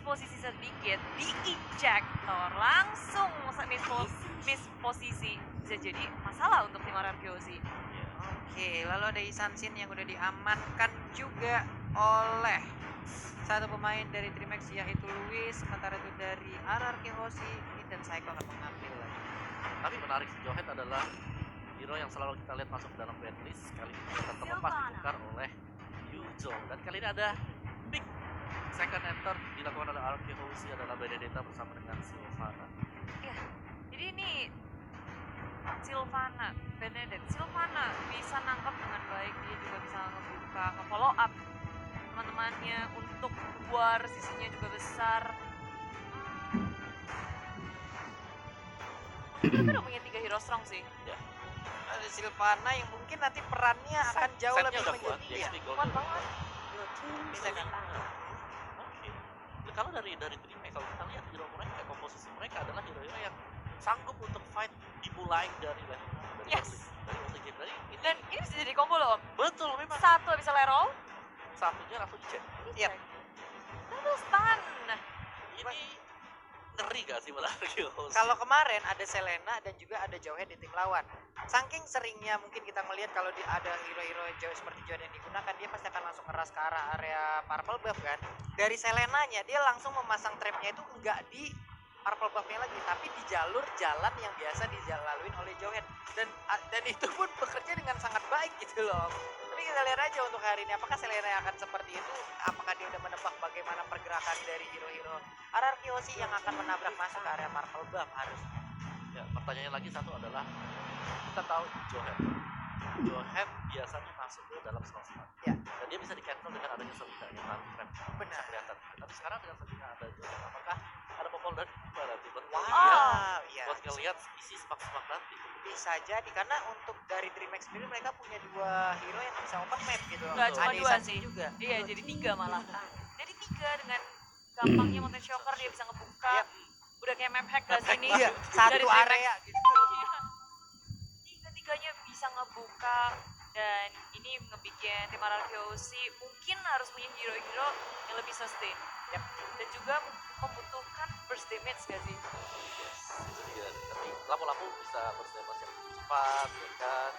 posisi sedikit, diinjektor, langsung miss posisi. Bisa jadi masalah untuk tim RRQC. Oke, lalu ada Isansin yang udah diamankan juga oleh satu pemain dari Trimax yaitu Luis, sementara itu dari RRQ Hoshi dan Saiko akan mengambil lagi. Tapi menarik, Johet adalah hero yang selalu kita lihat masuk dalam banlist. Kali ini ternyata terlepas ditukar oleh Yuzong. Dan kali ini ada big second enter dilakukan oleh RRQ Hoshi adalah Benedetta bersama dengan Sylvana. Iya, jadi ini Sylvana bisa nangkap dengan baik, dia juga bisa ngebuka, nge-follow up teman-temannya untuk keluar, sisinya juga besar. Kita udah punya 3 hero strong sih. Ya. Ada Sylvana yang mungkin nanti perannya akan jauh Setnya lebih udah kuat, menjadi XP Gold Kuat udah banget. bisa kan. Oke. Kalau dari Dreamhack, kalau kita lihat hero mereka, komposisi mereka adalah hero-hero yang sanggup untuk fight dimulai dari level Yes. dari early game. Dari ini, Dan ini bisa jadi combo loh Om. betul memang. Satu bisa lerol, Satunya langsung dicek. Iya. terus stun. Ini ngeri gak sih buat RRQ Hoshi? Kalau kemarin ada Selena dan juga ada Jauhead di tim lawan. Saking seringnya mungkin kita melihat kalau ada hero-hero Jauhead seperti Jauhead yang digunakan, dia pasti akan langsung ngeras ke arah area purple buff kan. Dari Selenanya dia langsung memasang trapnya itu enggak di purple buffnya lagi, tapi di jalur jalan yang biasa dilaluin oleh Jauhead. Dan itu pun bekerja dengan sangat baik gitu loh. Tapi kita lihat aja untuk hari ini apakah Selena akan seperti itu, apakah dia udah menebak bagaimana pergerakan dari hero-hero RRQ Hoshi yang akan menabrak masuk ke area purple buff harusnya. Ya, pertanyaannya lagi satu adalah, kita tahu Johet biasanya masuk ke dalam slot-slot. Ya. Dan dia bisa di-cancel dengan adanya Selena yang lalu trap. Benar. Kelihatan. Tapi sekarang dengan Selena ada Johet, apakah ada popol dari mana nanti? Wow, iya. Buat ngelihat isi semak-semak nanti. Bisa jadi karena untuk dari Dreamhack sendiri mereka punya 2 hero yang bisa open map gitu. Nggak cuma Ada 2 Isansin sih. juga. Iya, jadi 3 malah. Jadi 3 dengan gampangnya mountain shocker dia bisa ngebuka. Yap. Udah kayak map hack gak sih ini? Iya, Dari satu Dreamhack. area gitu. Iya. Tiga-tiganya bisa ngebuka dan ini ngebikin tim RRQC mungkin harus punya hero-hero yang lebih sustain. Yap. Dan juga membutuhkan burst damage gak sih? Yes, itu dia. Tapi lampu-lampu bisa bersemas yang cepat, ya kan?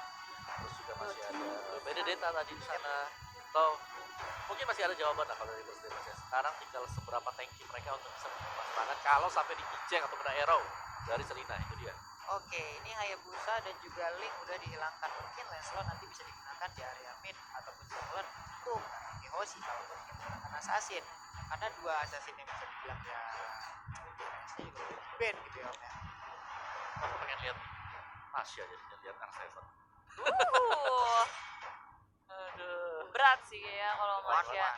Terus juga masih ada Benedetta tadi di sana. Atau mungkin masih ada jawaban lah kalau dari Burst ya. Sekarang tinggal seberapa tanky mereka untuk bisa menembus serangan kalau sampai diinjek atau kena arrow dari Selena, itu dia. Oke, ini Hayabusa dan juga Link udah dihilangkan. Mungkin Lancelot nanti bisa digunakan di area mid ataupun jungle untuk RRQ Hoshi kalau ingin menggunakan assassin. Karena 2 assassin yang bisa dibilang ya DPS-nya juga udah di ban gitu ya Om ya. Aku pengen lihat Asya jadinya, lihat Kang Seven. Aduh. Berat sih ya kalau Masya.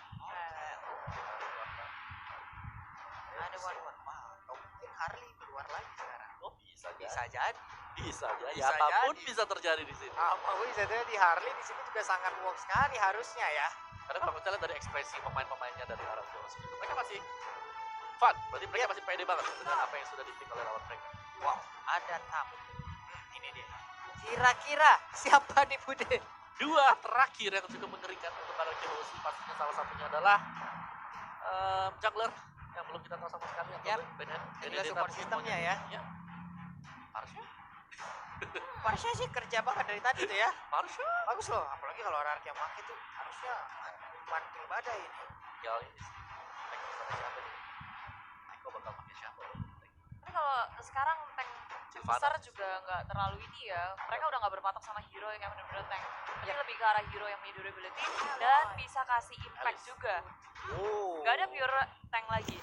Ada one. Wow, atau mungkin Harley keluar lagi sekarang. Oh, bisa Bisa jadi. jadi. Bisa jadi. Bisa Apapun jadi. bisa terjadi di sini. Bisa jadi Harley di sini juga sangat work sekali harusnya ya. Karena kalau kita lihat dari ekspresi pemain-pemainnya dari RRQ Hoshi itu, mereka masih fun. Berarti mereka masih pede banget dengan apa yang sudah dipick oleh lawan mereka. Wow, ada tamu. Ini dia. Kira-kira siapa nih Bude? 2 terakhir yang cukup mengerikan untuk RRQ Hoshi, pastinya salah satunya adalah jungler yang belum kita tahu sama sekali atau Yap. Benedetta Juga support mungkin sistemnya maunya. ya. Ya. Harusnya. Harusnya sih kerja banget dari tadi tuh ya. Harusnya. Bagus loh, apalagi kalau RRQ yang pakai tuh harusnya mantul badai ini. Ya ini sih. Eko sama siapa nih? Eko bakal pakai siapa? Tapi kalau sekarang tank Sylvana. besar juga nggak terlalu ini ya. Mereka udah nggak berpatok sama hero yang bener-bener tank. Tapi lebih ke arah hero yang punya durability dan bisa kasih impact juga. Oh. Nggak ada pure tank lagi.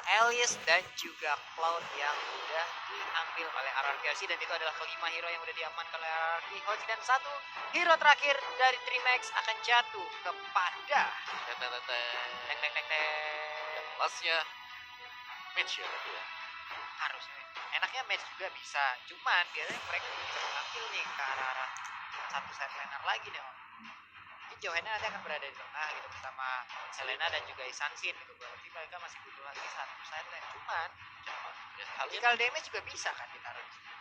Elias dan juga Cloud yang udah diambil oleh RRQ Hoshi dan itu adalah kelima hero yang udah diamankan oleh RRQ Hoshi dan 1 hero terakhir dari Trimax akan jatuh kepada Yang kelasnya match ya berarti ya. harusnya enaknya match juga bisa, cuman biasanya mereka juga bisa mengambil nih ke arah satu side laner lagi nih Om. Ini Johanna nanti akan berada di tengah gitu bersama Selena dan juga Isansin gitu, berarti mereka masih butuh lagi satu side lane, cuman physical damage juga bisa kan ditaruh di sini.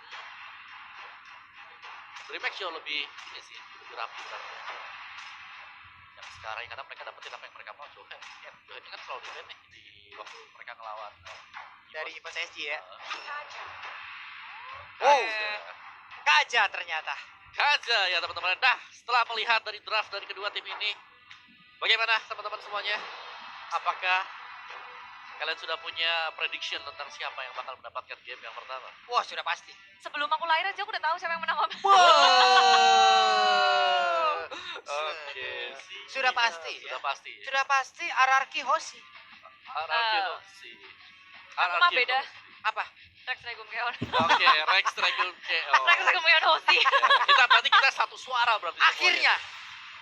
Dreamhack jauh lebih ini sih, lebih rapi sebenarnya. Yang sekarang karena mereka dapetin apa yang mereka mau. Johet ini kan selalu di nih di mereka ngelawan Dari Evos. Evos SG ya. Kaja. Kaja ternyata. Kaja ya teman-teman. Nah, setelah melihat dari draft dari kedua tim ini, bagaimana teman-teman semuanya? Apakah kalian sudah punya prediction tentang siapa yang bakal mendapatkan game yang pertama? Wah, sudah pasti. Sebelum aku lahir aja aku udah tahu siapa yang menang. Oke, Sudah pasti ya. Sudah pasti. Sudah pasti RRQ Hoshi. Hierarchy Hoshi. Aku mah Hierarchy beda. Hoshi. Apa? Rex Regum Keon. Oke, Rex Dragon KO. Rex Regum Keon Hoshi. Kita berarti kita satu suara berarti. Akhirnya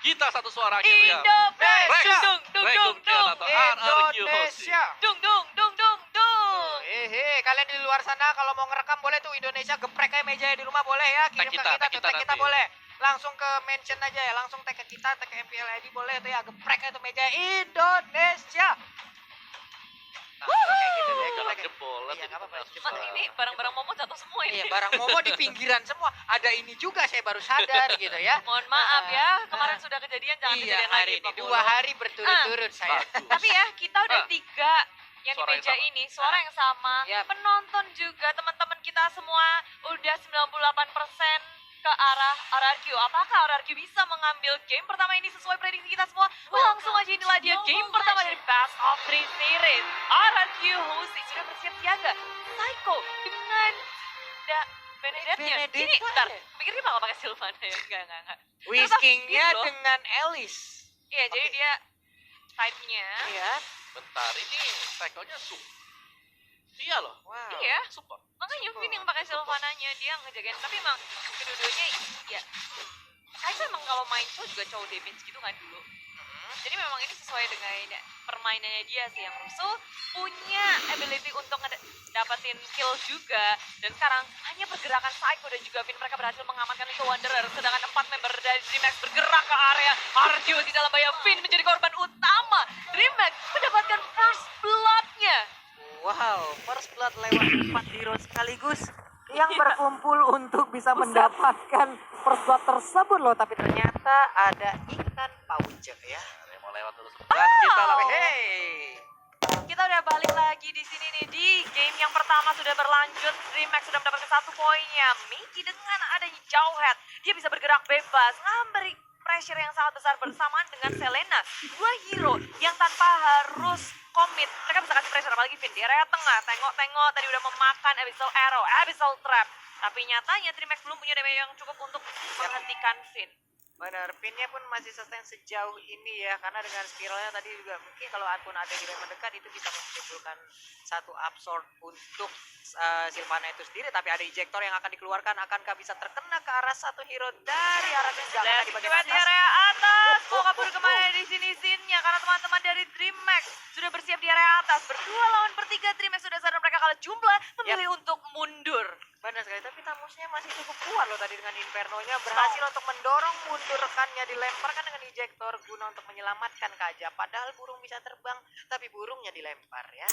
kita satu suara akhirnya. Indonesia. Dung dung dung dung Dragon Keon atau RRQ Hoshi. Indonesia. dung dung dung dung dung. Kalian di luar sana kalau mau ngerekam boleh tuh Indonesia geprek aja mejanya di rumah boleh ya, kirim ke Tag kita, kita tag kita nanti. boleh. Langsung ke mention aja ya, langsung tag ke kita, tag ke MPL ID boleh tuh ya, geprek aja tuh meja Indonesia. Nah, kayak gitu deh, Jalan kita- jempol. Iya, nanti nggak apa-apa, kita jempol. susah. Ini barang-barang Momo jatuh semua ini. Iya, barang Momo di pinggiran semua. Ada ini juga saya baru sadar gitu ya. Mohon maaf ya, kemarin sudah kejadian, jangan Iya, kejadian hari lagi ini Pak 2 Bolo. hari berturut-turut saya. Bagus. Tapi ya, kita udah Ah. 3 yang di Suara yang meja sama. ini, suara yang sama. Yap. Penonton juga, teman-teman kita semua udah 98% ke arah RRQ. Apakah RRQ bisa mengambil game pertama ini sesuai prediksi kita semua? Langsung aja inilah dia game pertama dari Best of 3 Series. RRQ Hoshi sudah bersiap siaga. Psycho dengan Benedetnya. Ini Benedetta bentar, ya? pikir dia bakal pakai Sylvana ya? Enggak. Whiskingnya Gitu loh. dengan Alice. Iya, jadi Oke. dia type-nya. Iya. Bentar, ini tekonya sup. Iya loh. Wow. Iya. Super. Makanya Super. Vin yang pakai Sylvananya, dia ngejagain. Tapi emang kedua-duanya ya Kai'Sa emang kalau main tuh juga cowok damage gitu kan dulu. Jadi memang ini sesuai dengan permainannya dia sih, yang rusuh, punya ability untuk dapetin kill juga. Dan sekarang hanya pergerakan Psycho dan juga Vin, mereka berhasil mengamankan Little Wanderer. Sedangkan 4 member dari DreamHack bergerak ke area Arjo di dalam bahaya. Vin menjadi korban utama. DreamHack mendapatkan first blood-nya. Wow, first blood lewat 4 hero sekaligus yang berkumpul untuk bisa mendapatkan first blood tersebut loh. Tapi ternyata ada ikan pauje ya. Ada yang mau lewat dulu sebentar. Kita langsung. Hey. Kita udah balik lagi di sini nih, di game yang pertama sudah berlanjut. DreamHack sudah mendapatkan 1 poinnya. Mickey dengan adanya Jauhead, dia bisa bergerak bebas, memberi pressure yang sangat besar bersamaan dengan Selena. 2 hero yang tanpa harus komit, mereka bisa kasih pressure, apalagi Vin di area tengah. Tengok tadi udah memakan Abyssal Arrow, Abyssal Trap. Tapi nyatanya DreamHack belum punya damage yang cukup untuk menghentikan Vin. Benar, pinnya pun masih sustain sejauh ini ya, karena dengan spiralnya tadi juga mungkin kalau pun ada hero yang mendekat itu bisa menimbulkan satu absorb untuk Sylvana itu sendiri. Tapi ada ejector yang akan dikeluarkan, akankah bisa terkena ke arah satu hero dari arah yang di Let's bagian go di atas? area atas. Mau kabur kemana di sini Sinnya? Karena teman-teman dari DreamHack sudah bersiap di area atas. Berdua lawan bertiga, DreamHack sudah sadar mereka kalah jumlah, memilih untuk mundur. Benar sekali, tapi Tamusnya masih cukup kuat loh tadi dengan Inferno-nya, berhasil untuk mendorong mundur rekannya, dilemparkan dengan ejector guna untuk menyelamatkan Kaja. Padahal burung bisa terbang, tapi burungnya dilempar ya.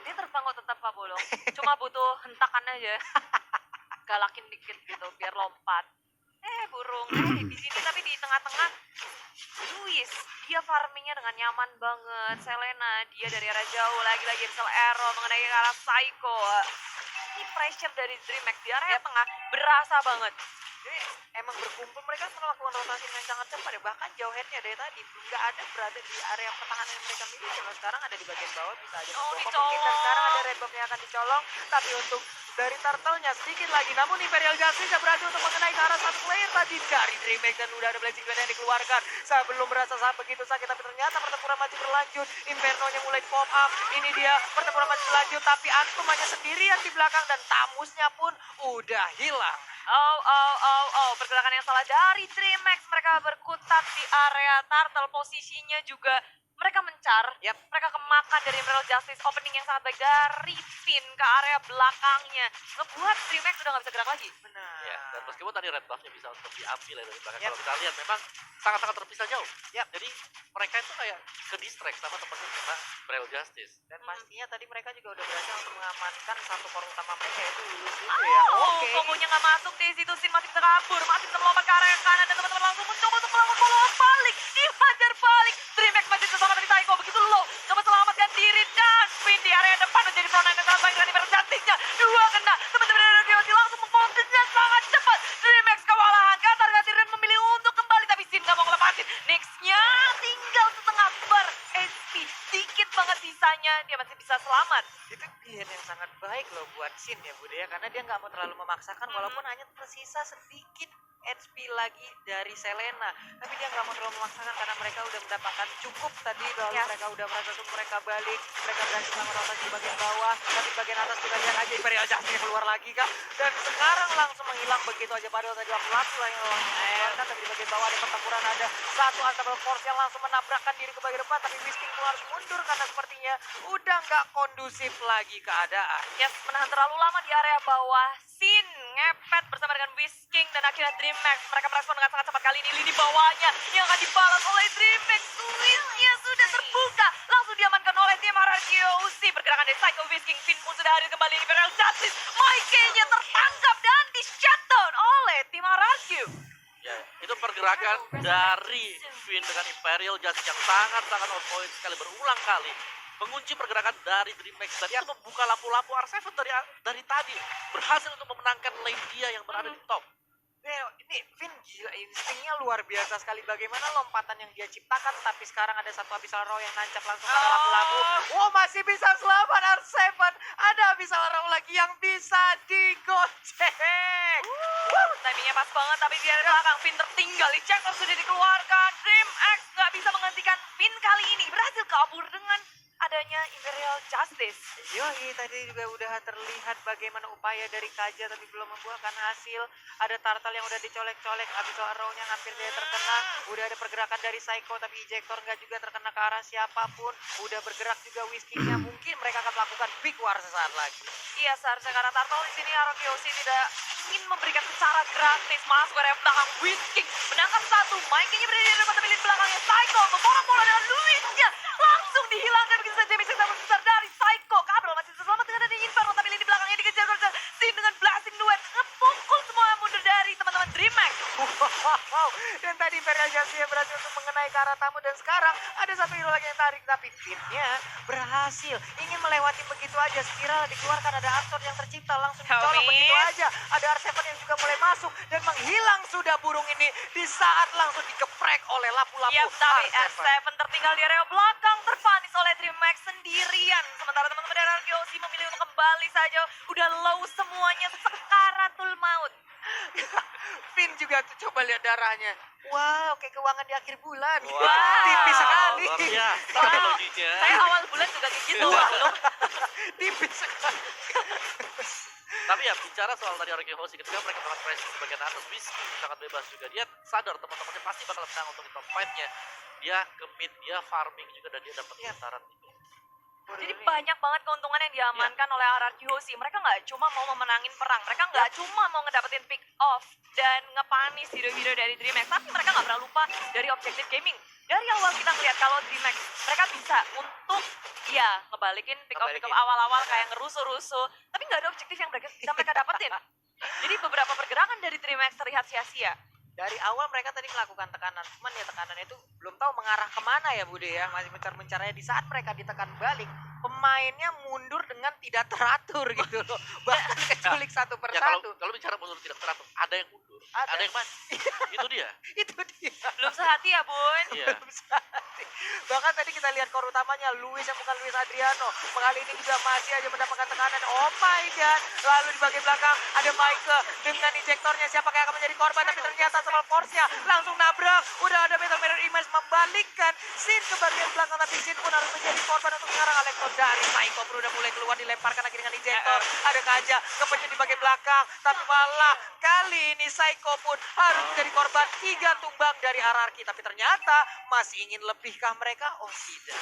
Dia terbang kok tetap Pak Bolong. Cuma butuh hentakan aja. Galakin dikit gitu biar lompat. Burung. Di sini tapi di tengah-tengah Luis, dia farmingnya dengan nyaman banget. Selena, dia dari arah jauh, lagi-lagi Abyssal Arrow mengenai ke arah Psycho. Ini pressure dari DreamHack di area tengah berasa banget. Jadi emang berkumpul mereka melakukan rotasi yang sangat cepat ya. Bahkan Jauheadnya dari tadi nggak ada berada di area pertahanan yang mereka miliki. Kalau sekarang ada di bagian bawah bisa aja. Oh, Mungkin dicolong. sekarang ada red buff yang akan dicolong. Tapi untuk dari turtle-nya sedikit lagi. Namun Imperial Justice bisa berhasil untuk mengenai ke arah satu player tadi dari DreamHack. Dan udah ada Blazing Blade yang dikeluarkan. Saya belum merasa sangat begitu sakit. Tapi ternyata pertempuran masih berlanjut. Inferno-nya mulai pop up. Ini dia pertempuran masih berlanjut. Tapi Antum hanya sendirian di belakang. Dan Tamusnya pun udah hilang. Pergerakan yang salah dari DreamHack. Mereka berkutat di area turtle, posisinya juga mereka mencar. Yap. Mereka kemakan dari Imperial Justice, opening yang sangat baik dari Finn ke area belakangnya. Ngebuat DreamHack sudah nggak bisa gerak lagi. Benar. Ya, dan meskipun tadi red buff-nya bisa untuk diambil ya dari belakang. Yap. Kalau kita lihat memang sangat-sangat terpisah jauh. Yap. Jadi mereka itu kayak ke distract sama temannya kena Braille Justice. Dan pastinya tadi mereka juga udah berhasil untuk mengamankan satu core utama mereka yaitu Lulus itu ya. Oke. Kombonya nggak masuk di situ. Sin masih bisa kabur, masih bisa melompat ke area kanan dan teman-teman langsung mencoba untuk melakukan follow up balik. Dihajar balik. DreamHack masih bisa selamat dari Psycho. Begitu low. Coba selamatkan diri dan sisanya dia masih bisa selamat. Itu pilihan yang sangat baik loh buat Shin ya Bude ya, karena dia nggak mau terlalu memaksakan walaupun hanya tersisa sedikit HP lagi dari Selena, tapi dia nggak mau terlalu memaksakan karena mereka udah mendapatkan cukup tadi, lalu Yes. mereka udah merasa cukup, mereka balik, mereka berhasil melakukan rotasi di bagian bawah, tapi bagian atas kita lihat aja Imperial Justice keluar lagi kak, dan sekarang langsung menghilang begitu aja, padahal tadi laku lah yang mengeluarkan, tapi di bagian bawah ada pertempuran, ada satu Unstoppable Force yang langsung menabrakkan diri ke bagian depan, tapi Whisking pun harus mundur karena sepertinya udah nggak kondusif lagi keadaan. Yes, menahan terlalu lama di area bawah. Sin ngepet bersama dengan Whisking dan akhirnya DreamHack. Mereka merespon dengan sangat cepat kali ini. Lini bawahnya yang akan dibalas oleh DreamHack. Switchnya sudah terbuka. Langsung diamankan oleh tim RRQOC. Pergerakan dari Psycho Whisking. Finn pun sudah hadir kembali. Imperial Justice. Mikey-nya tertangkap dan di shutdown oleh tim RRQ. Ya, itu pergerakan dari Finn dengan Imperial Justice yang sangat-sangat on point sekali berulang kali mengunci pergerakan dari DreamHack dan itu membuka lampu-lampu R7 dari tadi berhasil untuk memenangkan lane dia yang berada di top. Ini Finn gila, instingnya luar biasa sekali, bagaimana lompatan yang dia ciptakan, tapi sekarang ada satu Abyssal Row yang nancap langsung ke lampu-lampu. Oh, masih bisa selamat R7, ada Abyssal Row lagi yang bisa digocek. Timingnya pas banget tapi di belakang Finn tertinggal. Ejector sudah dikeluarkan. DreamHack nggak bisa menghentikan Finn kali ini. Berhasil kabur dengan adanya Imperial Justice. Yoi, tadi juga udah terlihat bagaimana upaya dari Kaja tapi belum membuahkan hasil. Ada Turtle yang udah dicolek-colek, Abyssal Arrow-nya hampir dia terkena. Udah ada pergerakan dari Psycho tapi Ejector nggak juga terkena ke arah siapapun. Udah bergerak juga Whisking-nya, mungkin mereka akan melakukan big war sesaat lagi. Iya, seharusnya karena Turtle di sini RRQOC tidak ingin memberikan secara gratis masuk ke area belakang Whisking. Menangkap satu, Mikey-nya berada di depan tapi di belakangnya Psycho. Membola-bola dengan Luis-nya langsung dihilangkan begitu saja. Bisa besar dari Psycho. Kabel masih selamat dengan adanya Inferno tapi di belakangnya dikejar Sin dengan blasting duet. Ngepukul semua mundur dari teman-teman DreamHack. Wow, dan tadi Imperial Justice berhasil untuk mengenai ke arah tamu dan sekarang ada satu hero lagi yang tarik tapi Finn-nya berhasil ingin melewati begitu aja. Spiral dikeluarkan, ada Absorb yang tercipta langsung dicolok begitu aja. Ada R7 yang juga mulai masuk dan menghilang sudah burung ini di saat langsung digeprek oleh lampu-lampu. Yap, tapi R7 tertinggal di area belakang, terpanis oleh DreamHack sendirian. Sementara teman-teman dari RRQOC memilih untuk kembali saja. Udah low semuanya, sekaratul maut. Finn juga tuh coba lihat darahnya. Wow, kayak keuangan di akhir bulan. Wow. Tipis sekali. Luar biasa Wow. teknologinya. Saya awal bulan juga kayak gitu. loh. Tipis sekali. Tapi ya bicara soal tadi RRQOC ketika mereka melakukan pressing di bagian atas, Whisky sangat bebas juga. Dia sadar teman-temannya pasti bakal menang untuk di top fight-nya. Dia ke mid, dia farming juga dan dia dapat getaran itu. Jadi banyak banget keuntungan yang diamankan oleh RRQOC. Mereka nggak cuma mau memenangin perang, mereka nggak cuma mau ngedapetin pick off dan ngepanis hero-hero dari DreamHack, tapi mereka nggak pernah lupa dari objektif gaming. Dari awal kita ngeliat kalau DreamHack mereka bisa untuk ya ngebalikin pick off awal-awal kayak ngerusuh-rusuh, tapi nggak ada objektif yang bisa mereka dapetin. Jadi beberapa pergerakan dari DreamHack terlihat sia-sia. Dari awal mereka tadi melakukan tekanan, cuman ya tekanannya itu belum tahu mengarah kemana ya Bude ya, masih mencar-mencarnya. Di saat mereka ditekan balik, pemainnya mundur dengan tidak teratur gitu loh, bahkan keculik satu Ya persatu. kalau bicara mundur tidak teratur, ada yang mundur, Ada. ada yang mati. Itu dia. Itu dia. Belum sehati ya Bun. Iya. Belum sehati. Bahkan tadi kita lihat core utamanya Luis yang bukan Luis Adriano, kali ini juga masih aja mendapatkan tekanan. Oh my god. Lalu di bagian belakang ada Michael dengan injektornya, siapa yang akan menjadi korban, tapi ternyata sama force-nya langsung nabrak. Udah ada Battle Mirror Image membalikkan Sin ke bagian belakang, tapi Sin pun harus menjadi korban untuk menyerang Elektro dari Psycho pun udah mulai keluar, dilemparkan lagi dengan injektor. Ada Kaja kepencet di bagian belakang, tapi malah kali ini Psycho pun harus menjadi korban. 3 tumbang dari RRQ, tapi ternyata masih ingin lebihkah mereka? Oh tidak.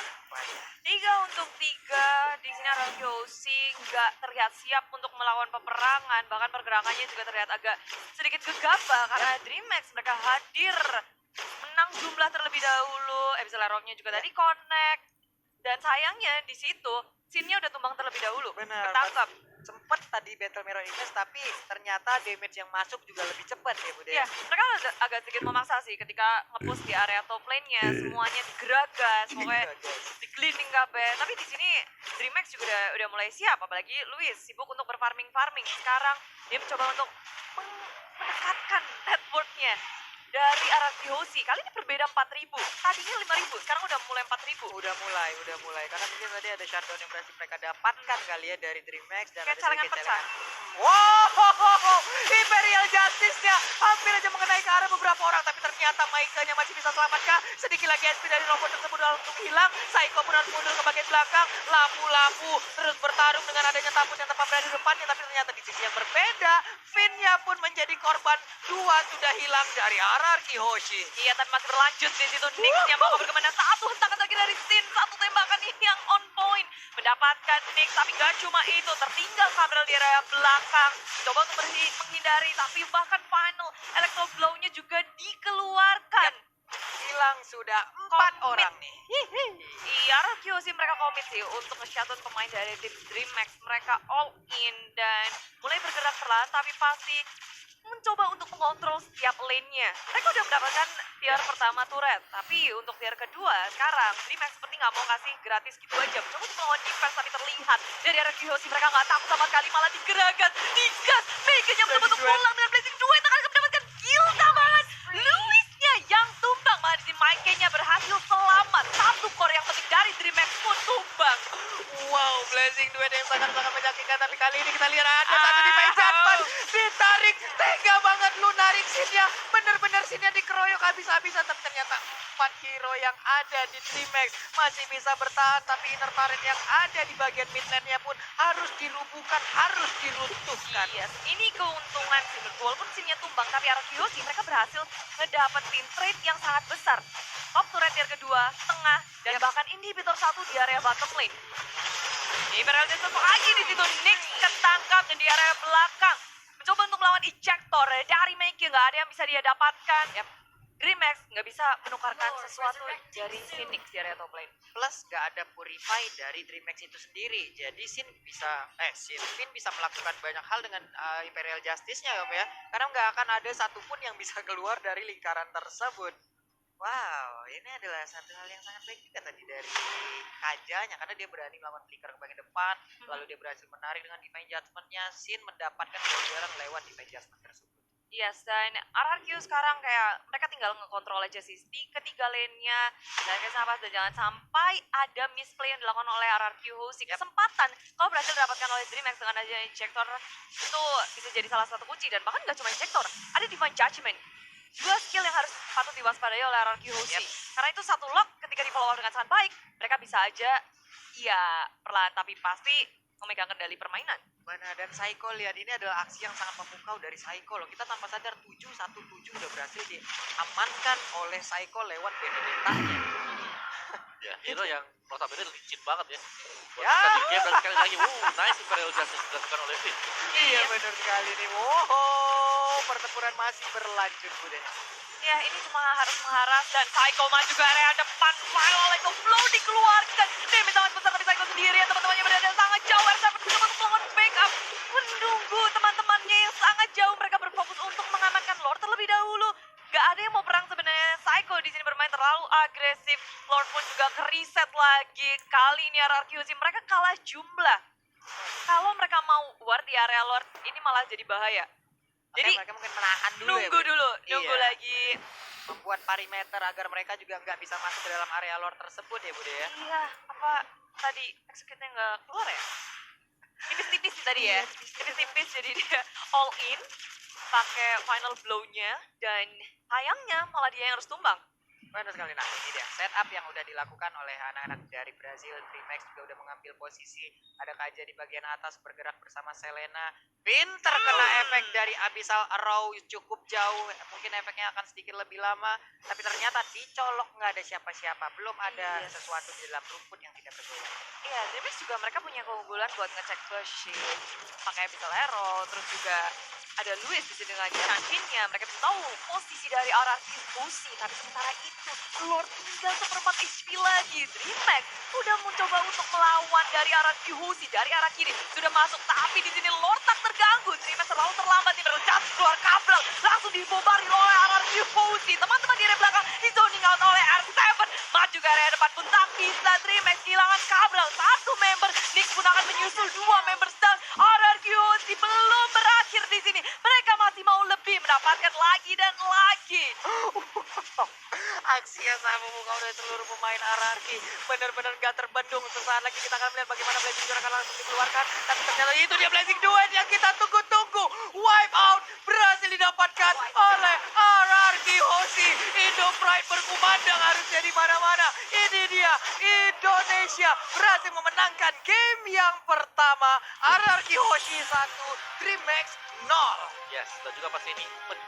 3 untuk 3 di sini RRQOC nggak terlihat siap untuk melawan peperangan, bahkan pergerakannya juga terlihat agak sedikit gegabah karena DreamHack mereka hadir menang jumlah terlebih dahulu. Bisa leroknya juga tadi connect dan sayangnya di situ scene-nya udah tumbang terlebih dahulu. Benar. Ketangkap. Sempet tadi Battle Mirror Image, tapi ternyata damage yang masuk juga lebih cepat ya Bude. Iya, mereka agak sedikit memaksa sih ketika nge-push di area top lane-nya, semuanya digeragas, pokoknya di-cleaning kabeh. Tapi di sini DreamHack juga udah mulai siap, apalagi Luis sibuk untuk berfarming. Sekarang dia mencoba untuk mendekatkan net worth-nya. dari RRQ Hoshi. Kali ini berbeda 4.000. Tadinya 5.000, sekarang udah mulai 4.000. Udah mulai. Karena mungkin tadi ada shutdown yang berhasil mereka dapatkan kali ya dari Dream Max dan Kayak ada celengan sedikit pecah. celengan. Wow, Imperial Justice-nya hampir aja mengenai ke arah beberapa orang, tapi ternyata Maika-nya masih bisa selamatkan. Sedikit lagi SP dari robot tersebut langsung hilang. Psycho pun harus mundur ke bagian belakang. Lapu-lapu terus bertarung dengan adanya tabut yang tepat berada di depannya, tapi ternyata di sisi yang berbeda, Finn-nya pun menjadi korban. Dua sudah hilang dari RRQ Hoshi. Iya, tapi masih berlanjut di situ. Nix-nya bakal berkemana. Satu hentakan lagi dari Sin. Satu tembakan ini yang on point. Mendapatkan Nix, tapi gak cuma itu. Tertinggal Gabriel di area belakang. Coba untuk menghindari, tapi bahkan final Electro Blow-nya juga dikeluarkan. Hilang sudah 4 Komit. orang nih. Iya, RQC mereka komit sih untuk nge-shutdown pemain dari tim Dream Max. Mereka all in dan mulai bergerak perlahan, tapi pasti mencoba untuk mengontrol setiap lane-nya. Mereka udah mendapatkan tier pertama turret, tapi untuk tier kedua sekarang Dream Max seperti nggak mau kasih gratis gitu aja. Mencoba untuk melawan defense, tapi terlihat dari RQC mereka nggak takut sama sekali, malah digerakkan, digas. Mega-nya betul-betul pulang dengan Blazing Duet akan mendapatkan kill tambahan. Louis-nya yang tumbang, malah di Mike-nya berhasil selamat. Satu core yang penting dari Dream Max pun tumbang. Wow, Blazing Duet yang sangat-sangat menyakitkan, tapi kali ini kita lihat ada satu di meja depan. Ditarik, tega banget lu narik Sin-nya. Bener-bener Sin-nya dikeroyok habis-habisan, tapi ternyata 4 hero yang ada di Dream Max masih bisa bertahan, tapi inner turret yang ada di bagian mid lane-nya pun harus dirubuhkan, harus diruntuhkan. Yes, ini keuntungan sih. Walaupun Sin-nya tumbang, tapi RQC mereka berhasil ngedapetin trade yang sangat besar. Top turret tier kedua, tengah, dan bahkan inhibitor satu di area bottom lane. Imperial Justice lagi di situ. Nix ketangkap dan di area belakang. Mencoba untuk melawan ejector dari Meki, nggak ada yang bisa dia dapatkan. Dream Max nggak bisa menukarkan sesuatu dari Phoenix di area top lane. Plus gak ada Purify dari Dream Max itu sendiri. Jadi Finn bisa melakukan banyak hal dengan Imperial Justice-nya ya. Karena nggak akan ada satupun yang bisa keluar dari lingkaran tersebut. Wow, ini adalah satu hal yang sangat baik juga tadi dari Kajanya, karena dia berani melawan flicker ke bagian depan, lalu dia berhasil menarik dengan Divine Judgment-nya. Sin mendapatkan kejuaraan lewat Divine Judgment tersebut. Yes, dan RRQ sekarang kayak mereka tinggal ngekontrol aja sih di ketiga lane-nya. Dan dan jangan sampai ada misplay yang dilakukan oleh RRQ Hoshi. Kesempatan kalau berhasil didapatkan oleh Dream Max dengan adanya injector itu bisa jadi salah satu kunci. Dan bahkan nggak cuma injector, ada Divine Judgment. Dua skill yang harus patut diwaspadai oleh RRQ Hoshi. Karena itu satu lock ketika di follow up dengan sangat baik, mereka bisa aja perlahan tapi pasti memegang kendali permainan. Mana dan Psycho, lihat ini adalah aksi yang sangat memukau dari Psycho loh. Kita tanpa sadar 7-1-7 udah berhasil diamankan oleh Psycho lewat Benedetta-nya. Ya, hero yang notabene licin banget ya. Buat Ya. kita di game dan sekali lagi, nice Imperial Justice dilakukan oleh Finn. Iya benar sekali nih. Wow, pertempuran masih berlanjut Bude. Ya, ini cuma harus mengharap dan Psycho maju ke area depan. Final Electro Flow dikeluarkan. Damage sangat besar tapi Psycho sendiri ya, teman-temannya berada sangat jauh. R7 mencoba untuk melakukan backup. Menunggu teman-temannya yang sangat jauh. Mereka berfokus untuk mengamankan Lord terlebih dahulu. Gak ada yang mau perang sebenarnya. Psycho di sini bermain terlalu agresif. Lord pun juga kereset lagi. Kali ini RRQ mereka kalah jumlah. Kalau mereka mau war di area Lord, ini malah jadi bahaya. Jadi mereka mungkin menahan dulu nunggu ya. dulu, Iya. nunggu lagi. Membuat perimeter agar mereka juga nggak bisa masuk ke dalam area lore tersebut ya Bude ya. Iya, apa tadi execute-nya nggak keluar ya? Tipis-tipis sih tadi ya, tipis-tipis jadi dia all in, pakai final blow-nya, dan sayangnya malah dia yang harus tumbang. Benar sekali. Nah ini dia setup yang udah dilakukan oleh anak-anak dari Brazil. Dream Max juga udah mengambil posisi. Ada Kaja di bagian atas bergerak bersama Selena. Pinter kena efek dari Abyssal Arrow cukup jauh. Mungkin efeknya akan sedikit lebih lama. Tapi ternyata dicolok nggak ada siapa-siapa. Belum ada sesuatu di dalam rumput yang tidak berguna. Iya, Dream Max juga mereka punya keunggulan buat ngecek bush, pakai Abyssal Arrow, terus juga ada Louis di sini dengan Chankin-nya. Mereka bisa tahu posisi dari RRQ Hoshi. Tapi sementara itu, Lord tinggal seperempat HP lagi. Dream Max udah mencoba untuk melawan dari RRQ Hoshi. Dari arah kiri sudah masuk, tapi di sini Lord tak terganggu. Dream Max terlalu terlambat nih, bercat keluar kabel. Langsung dibombardir oleh RRQ Hoshi. Teman-teman di area belakang di zoning out oleh R7. Maju ke area depan pun tak bisa. Dream Max kehilangan kabel. Satu member, Nick pun akan menyusul dua member sedang. RRQ Hoshi belum berakhir di sini. Mereka masih mau lebih, mendapatkan lagi dan lagi. Aksi yang sangat memukau dari seluruh pemain RRQ benar-benar gak terbendung. Sesaat lagi kita akan melihat bagaimana Blazing Duel akan langsung dikeluarkan. Tapi ternyata itu dia Blazing Duel yang kita tunggu-tunggu. Wipe out berhasil didapatkan oleh RRQ Hoshi. Indo Pride berkumandang harusnya di mana-mana. Ini dia Indonesia berhasil memenangkan game yang pertama. RRQ Hoshi 1, Dream Max 0. Yes, dan juga pasti ini menjawab